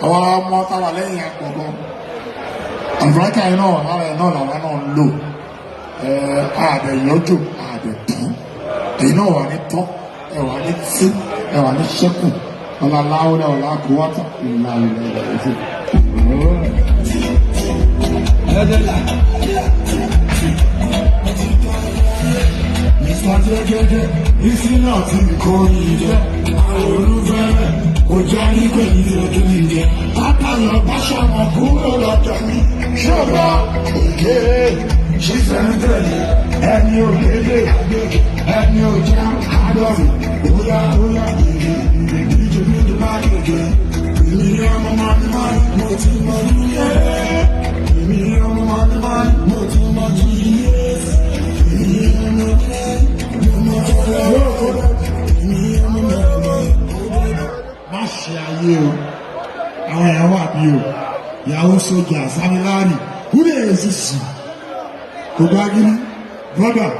àwọn ọmọ táwa lẹ́yìn àpọ̀gán àlùbáríkà yìí náà lára ẹ̀ náà làwọn náà ń lò ààbẹ̀ yọjò ààbẹ̀ tán èyí náà wà ní tán ẹ̀ wà ní tí ẹ̀ wà ní ṣẹ́kù ọ̀là láwùrẹ́ ọ̀là kúwátà ìlà ìlà ìlà ìlà. Ìsàjẹ́gẹ́gẹ́ ìsínà tí kò ní jẹ́ àwọn olúfẹ́rẹ́ kò já nígbè ní ojú ìjẹ́ látàlọ́ bá ṣàmọ̀ kúrò lọ́dọ̀ mi ṣọ́gbà ìkéré ṣíṣẹ́ntẹ̀lé ẹni òkèlè ẹni òjá àádọ́rin bóyá ìdíje méjì bá gègé èmi ọmọ mọ́ni mo ti mọ níyé èmi ọmọ mọ́ni mo ti mọ níyé. Má ṣe ayé o, àwọn èèyàn wà bí o, ìyàwó sójà Samilari, who dey exist? Kò gbá gírí, brother.